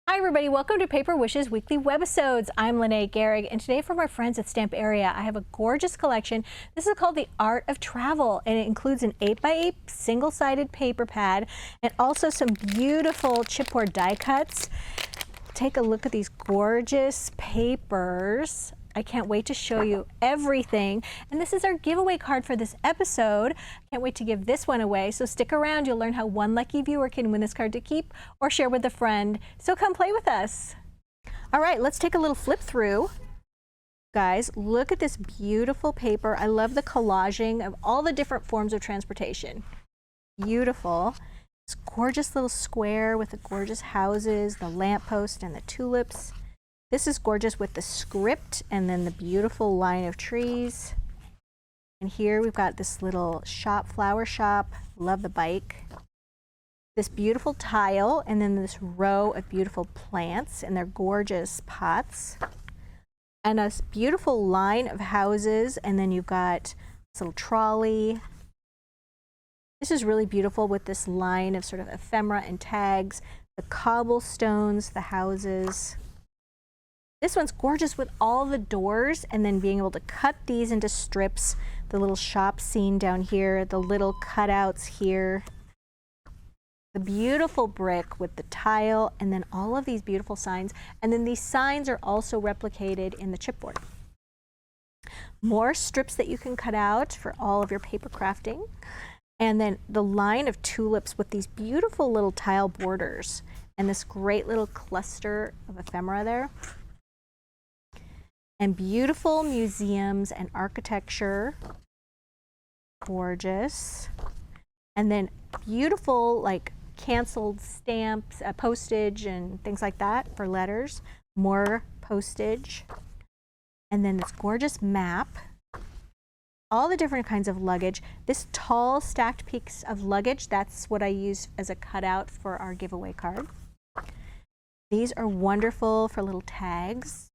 Hi everybody, welcome to Paper Wishes weekly webisodes. I'm Lene Gehrig, and today from our friends at Stamperia, I have a gorgeous collection. This is called The Art of Travel, and it includes an 8x8 single-sided paper pad and also some beautiful chipboard die cuts. Take a look at these gorgeous papers. I can't wait to show you everything. And this is our giveaway card for this episode. Can't wait to give this one away. So stick around. You'll learn how one lucky viewer can win this card to keep or share with a friend. So come play with us. All right, let's take a little flip through. Guys, look at this beautiful paper. I love the collaging of all the different forms of transportation. Beautiful. This gorgeous little square with the gorgeous houses, the lamppost, and the tulips. This is gorgeous with the script and then the beautiful line of trees. And here we've got this little shop, flower shop. Love the bike. This beautiful tile and then this row of beautiful plants in their gorgeous pots. And a beautiful line of houses, and then you've got this little trolley. This is really beautiful with this line of sort of ephemera and tags, the cobblestones, the houses. This one's gorgeous with all the doors and then being able to cut these into strips, the little shop scene down here, the little cutouts here, the beautiful brick with the tile, and then all of these beautiful signs. And then these signs are also replicated in the chipboard. More strips that you can cut out for all of your paper crafting. And then the line of tulips with these beautiful little tile borders and this great little cluster of ephemera there. And beautiful museums and architecture. Gorgeous. And then beautiful like canceled stamps, postage and things like that for letters. More postage. And then this gorgeous map. All the different kinds of luggage. This tall stacked piece of luggage, that's what I use as a cutout for our giveaway card. These are wonderful for little tags.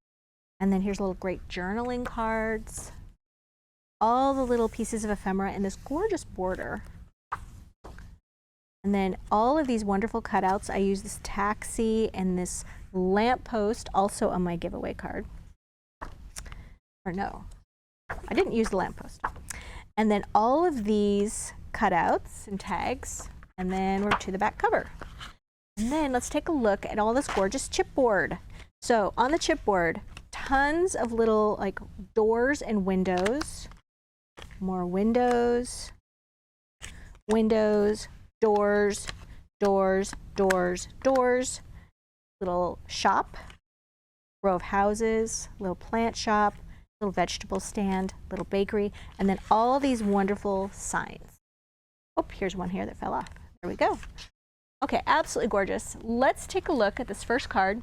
And then here's little great journaling cards. All the little pieces of ephemera in this gorgeous border. And then all of these wonderful cutouts. I use this taxi and this lamppost also on my giveaway card. Or no, I didn't use the lamppost. And then all of these cutouts and tags. And then we're to the back cover. And then let's take a look at all this gorgeous chipboard. So on the chipboard, tons of little like doors and windows. More windows, windows, doors, doors, doors, doors. Little shop, row of houses, little plant shop, little vegetable stand, little bakery, and then all these wonderful signs. Oh, here's one here that fell off. There we go. Okay, absolutely gorgeous. Let's take a look at this first card.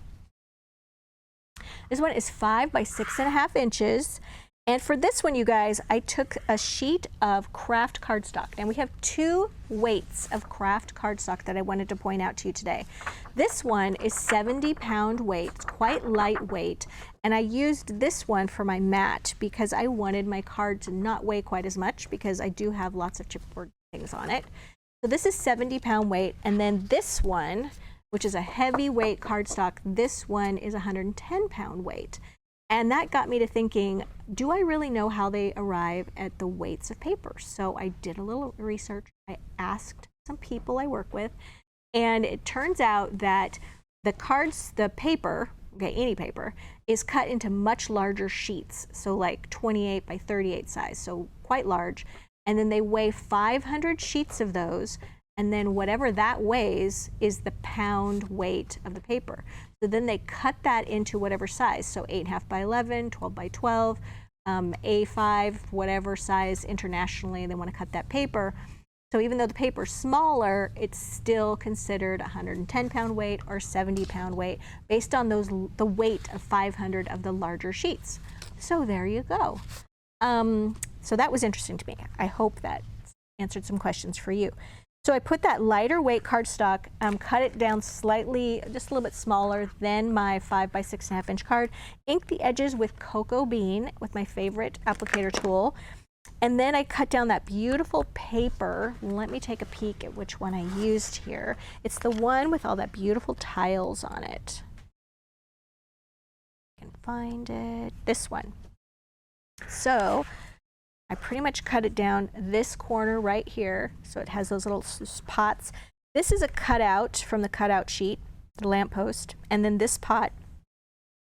This one is 5 by 6.5 inches. And for this one, you guys, I took a sheet of craft cardstock. And we have 2 weights of craft cardstock that I wanted to point out to you today. This one is 70-pound weight. It's quite lightweight. And I used this one for my mat because I wanted my card to not weigh quite as much because I do have lots of chipboard things on it. So this is 70-pound weight. And then this one, which is a heavyweight cardstock, this one is 110-pound weight. And that got me to thinking, do I really know how they arrive at the weights of paper? So I did a little research. I asked some people I work with, and it turns out that the paper, okay, any paper, is cut into much larger sheets. So like 28 by 38 size, so quite large. And then they weigh 500 sheets of those. And then whatever that weighs is the pound weight of the paper. So then they cut that into whatever size. So 8.5 by 11, 12 by 12, A5, whatever size internationally they want to cut that paper. So even though the paper's smaller, it's still considered 110-pound weight or 70-pound weight based on the weight of 500 of the larger sheets. So there you go. So that was interesting to me. I hope that answered some questions for you. So I put that lighter weight cardstock, cut it down slightly, just a little bit smaller than my 5 by 6.5 inch card, inked the edges with cocoa bean with my favorite applicator tool, and then I cut down that beautiful paper. Let me take a peek at which one I used here. It's the one with all that beautiful tiles on it. find it, this one. So I pretty much cut it down this corner right here, so it has those little pots. This is a cutout from the cutout sheet, the lamppost, and then this pot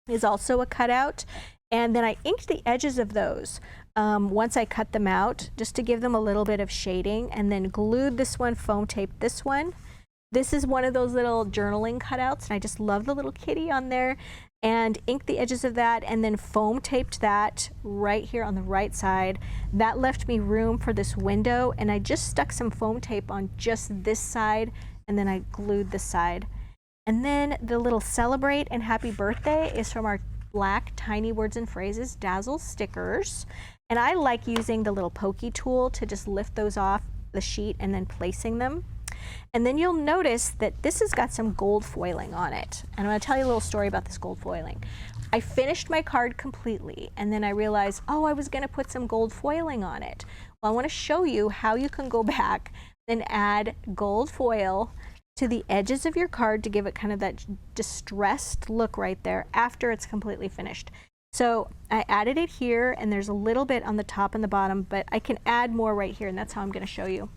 is also a cutout. And then I inked the edges of those once I cut them out, just to give them a little bit of shading, and then glued this one, foam taped this one. This is one of those little journaling cutouts, and I just love the little kitty on there, and inked the edges of that, and then foam taped that right here on the right side. That left me room for this window, and I just stuck some foam tape on just this side, and then I glued the side. And then the little celebrate and happy birthday is from our black tiny words and phrases Dazzle stickers. And I like using the little pokey tool to just lift those off the sheet and then placing them. And then you'll notice that this has got some gold foiling on it. And I'm going to tell you a little story about this gold foiling. I finished my card completely, and then I realized, oh, I was going to put some gold foiling on it. Well, I want to show you how you can go back and add gold foil to the edges of your card to give it kind of that distressed look right there after it's completely finished. So I added it here, and there's a little bit on the top and the bottom, but I can add more right here, and that's how I'm going to show you.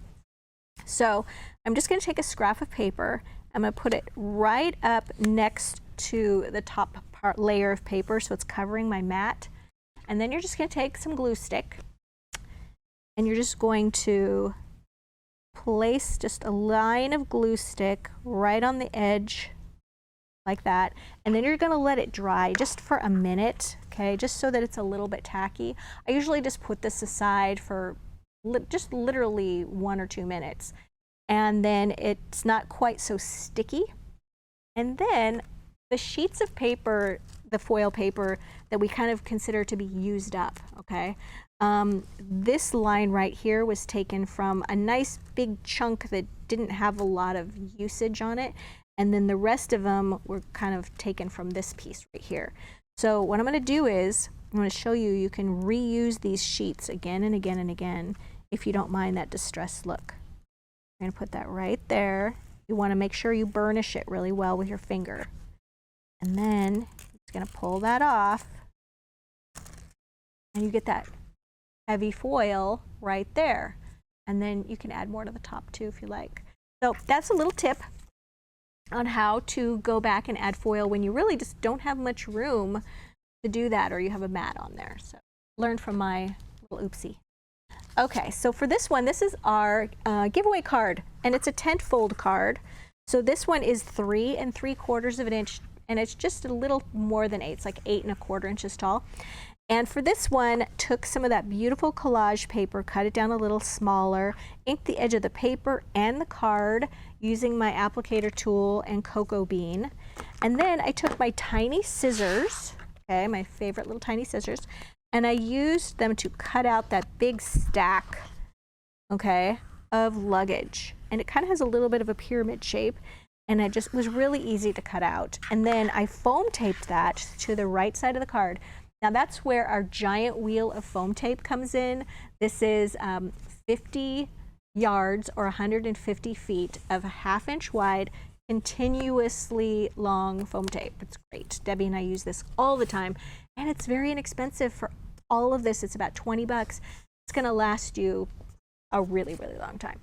So I'm just going to take a scrap of paper. I'm going to put it right up next to the top layer of paper, so it's covering my mat. And then you're just going to take some glue stick, and you're just going to place just a line of glue stick right on the edge like that, and then you're going to let it dry just for a minute, okay, just so that it's a little bit tacky. I usually just put this aside for just literally 1 or 2 minutes, and then it's not quite so sticky. And then the sheets of paper, the foil paper that we kind of consider to be used up, okay, this line right here was taken from a nice big chunk that didn't have a lot of usage on it, and then the rest of them were kind of taken from this piece right here. So what I'm going to do is I'm going to show you, you can reuse these sheets again and again and again if you don't mind that distressed look. I'm going to put that right there. You want to make sure you burnish it really well with your finger. And then I'm just going to pull that off, and you get that heavy foil right there. And then you can add more to the top too if you like. So that's a little tip on how to go back and add foil when you really just don't have much room to do that, or you have a mat on there. So learn from my little oopsie. Okay, so for this one, this is our giveaway card, and it's a tent fold card. So this one is 3 3/4 of an inch, and it's just a little more than 8. It's like 8 1/4 inches tall. And for this one, took some of that beautiful collage paper, cut it down a little smaller, inked the edge of the paper and the card using my applicator tool and cocoa bean. And then I took my tiny scissors, okay, my favorite little tiny scissors, and I used them to cut out that big stack, okay, of luggage. And it kind of has a little bit of a pyramid shape, and it just was really easy to cut out. And then I foam taped that to the right side of the card. Now that's where our giant wheel of foam tape comes in. This is 50 yards or 150 feet of a 1/2 inch wide, continuously long foam tape. It's great. Debbie and I use this all the time, and it's very inexpensive for all of this. It's about 20 bucks. It's going to last you a really, really long time.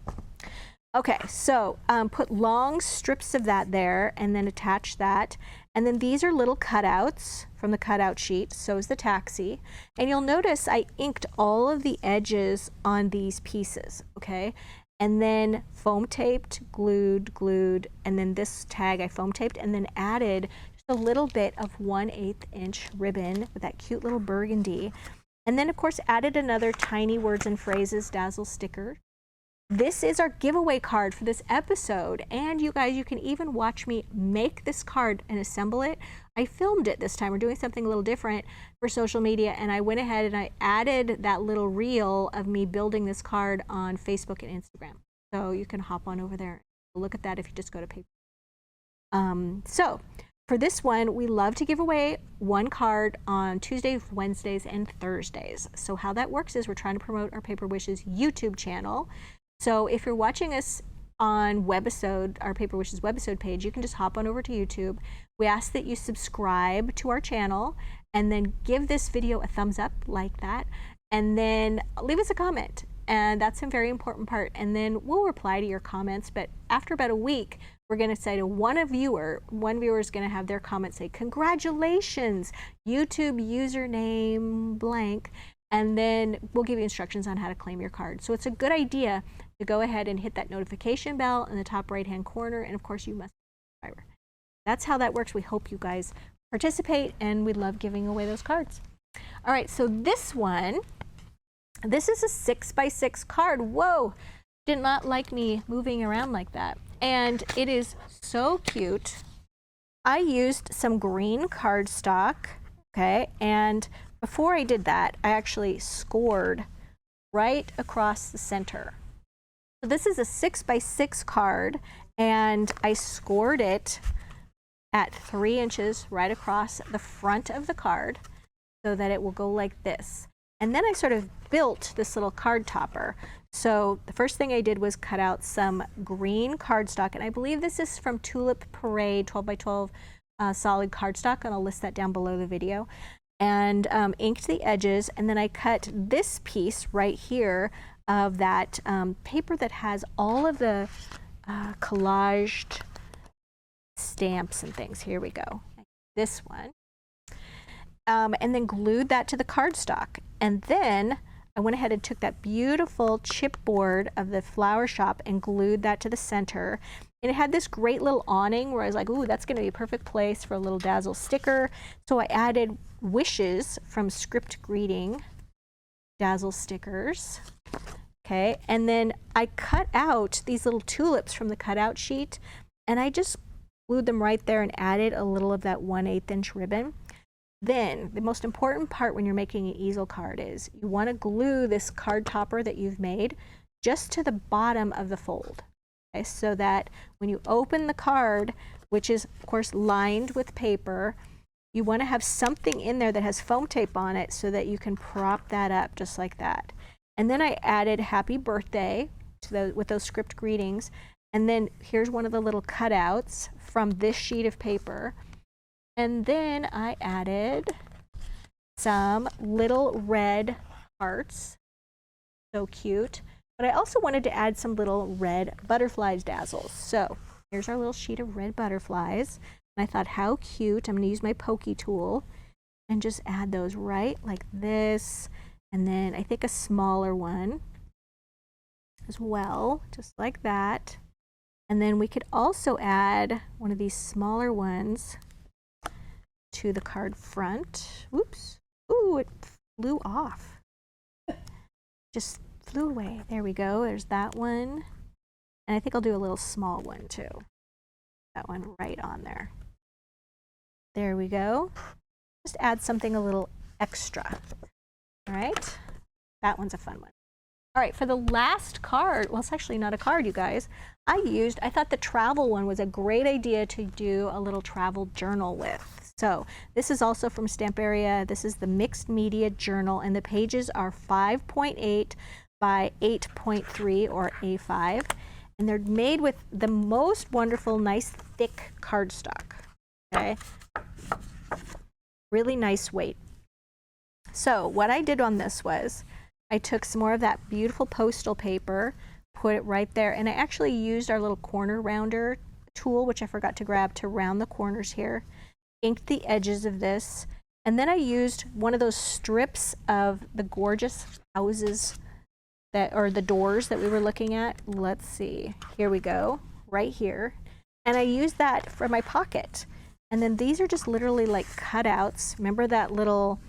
Okay, so put long strips of that there and then attach that. And then these are little cutouts from the cutout sheet. So is the taxi. And you'll notice I inked all of the edges on these pieces, okay? And then foam taped, glued, and then this tag I foam taped and then added just a little bit of 1/8 inch ribbon with that cute little burgundy. And then of course added another tiny words and phrases Dazzle sticker. This is our giveaway card for this episode, and you guys, you can even watch me make this card and assemble it. I filmed it this time. We're doing something a little different for social media, and I went ahead and I added that little reel of me building this card on Facebook and Instagram. So you can hop on over there and look at that if you just go to paper. So for this one, we love to give away one card on Tuesdays, Wednesdays, and Thursdays. So how that works is we're trying to promote our Paper Wishes YouTube channel. So if you're watching us on Webisode, our Paper Wishes Webisode page, you can just hop on over to YouTube. We ask that you subscribe to our channel and then give this video a thumbs up like that, and then leave us a comment. And that's a very important part. And then we'll reply to your comments. But after about a week, we're going to say to one viewer is going to have their comment say, congratulations, YouTube username blank. And then we'll give you instructions on how to claim your card. So it's a good idea to go ahead and hit that notification bell in the top right-hand corner. And of course, you must be a subscriber. That's how that works. We hope you guys participate, and we love giving away those cards. All right, so this one, this is a 6x6 card. Whoa, did not like me moving around like that. And it is so cute. I used some green cardstock, okay, and before I did that, I actually scored right across the center. So this is a 6x6 card, and I scored it at 3 inches right across the front of the card so that it will go like this. And then I sort of built this little card topper. So the first thing I did was cut out some green cardstock, and I believe this is from Tulip Parade 12x12 solid cardstock, and I'll list that down below the video. And inked the edges, and then I cut this piece right here of that paper that has all of the collaged stamps and things. Here we go. This one. And then glued that to the cardstock. And then I went ahead and took that beautiful chipboard of the flower shop and glued that to the center. And it had this great little awning where I was like, ooh, that's going to be a perfect place for a little Dazzle sticker. So I added wishes from Script Greeting Dazzle stickers. Okay, and then I cut out these little tulips from the cutout sheet, and I just glued them right there and added a little of that 1/8 inch ribbon. Then the most important part when you're making an easel card is you want to glue this card topper that you've made just to the bottom of the fold, okay, so that when you open the card, which is of course lined with paper, you want to have something in there that has foam tape on it so that you can prop that up just like that. And then I added happy birthday to with those script greetings. And then here's one of the little cutouts from this sheet of paper. And then I added some little red hearts. So cute. But I also wanted to add some little red butterflies dazzles. So here's our little sheet of red butterflies. And I thought, how cute. I'm going to use my pokey tool and just add those right like this. And then I think a smaller one as well, just like that. And then we could also add one of these smaller ones to the card front. Whoops. Ooh, it flew off. Just flew away. There we go. There's that one. And I think I'll do a little small one too. That one right on there. There we go. Just add something a little extra. All right. That one's a fun one. All right, for the last card, well, it's actually not a card, you guys. I thought the travel one was a great idea to do a little travel journal with. So this is also from Stamperia. This is the Mixed Media Journal, and the pages are 5.8 by 8.3 or A5. And they're made with the most wonderful, nice, thick cardstock, okay? Really nice weight. So what I did on this was I took some more of that beautiful postal paper, put it right there, and I actually used our little corner rounder tool, which I forgot to grab, to round the corners here, inked the edges of this, and then I used one of those strips of the gorgeous houses that, or the doors that we were looking at. Let's see, here we go, right here. And I used that for my pocket. And then these are just literally like cutouts. Remember that little,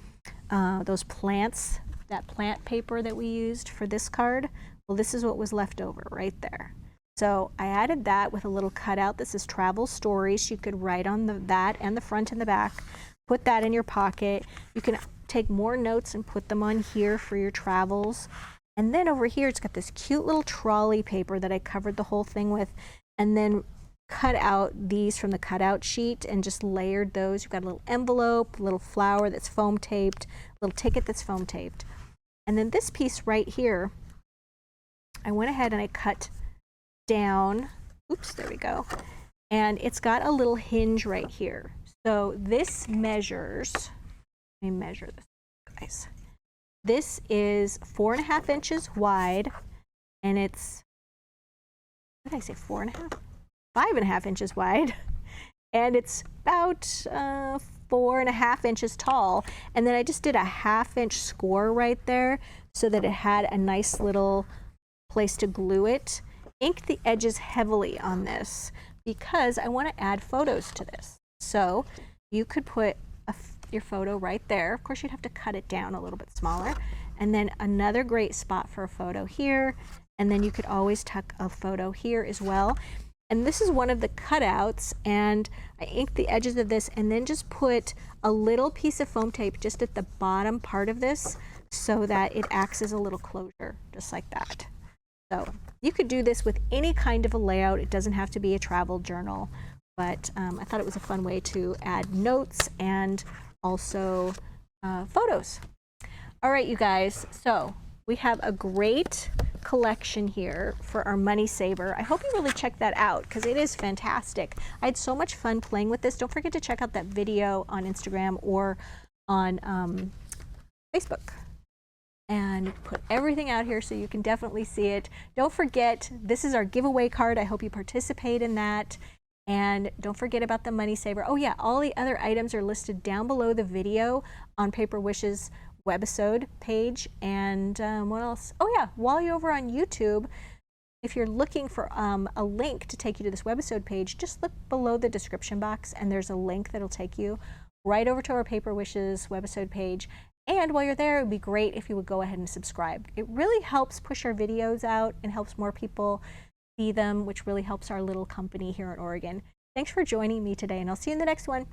those plants, that plant paper that we used for this card? Well, this is what was left over right there. So I added that with a little cutout. This is travel stories. You could write on that and the front and the back. Put that in your pocket. You can take more notes and put them on here for your travels. And then over here, it's got this cute little trolley paper that I covered the whole thing with, and then cut out these from the cutout sheet and just layered those. You've got a little envelope, a little flower that's foam taped, a little ticket that's foam taped. And then this piece right here, I went ahead and I cut down. Oops, there we go. And it's got a little hinge right here. So this measures, let me measure this, guys. This is 4.5 inches wide, and it's, what did I say, 4.5? 5.5 inches wide, and it's about 4.5 inches tall. And then I just did a 1/2 inch score right there so that it had a nice little place to glue it. Ink the edges heavily on this because I want to add photos to this. So you could put your photo right there. Of course, you'd have to cut it down a little bit smaller. And then another great spot for a photo here. And then you could always tuck a photo here as well. And this is one of the cutouts, and I inked the edges of this and then just put a little piece of foam tape just at the bottom part of this so that it acts as a little closure, just like that. So you could do this with any kind of a layout. It doesn't have to be a travel journal, but I thought it was a fun way to add notes and also photos. All right, you guys, so we have a great collection here for our money saver. I hope you really check that out because it is fantastic. I had so much fun playing with this. Don't forget to check out that video on Instagram or on Facebook. And put everything out here so you can definitely see it. Don't forget, this is our giveaway card. I hope you participate in that. And don't forget about the money saver. Oh yeah, all the other items are listed down below the video on Paper Wish's webisode page. And what else? Oh yeah, while you're over on YouTube, if you're looking for a link to take you to this webisode page, just look below the description box and there's a link that'll take you right over to our Paper Wishes webisode page. And while you're there, it would be great if you would go ahead and subscribe. It really helps push our videos out and helps more people see them, which really helps our little company here in Oregon. Thanks for joining me today, and I'll see you in the next one.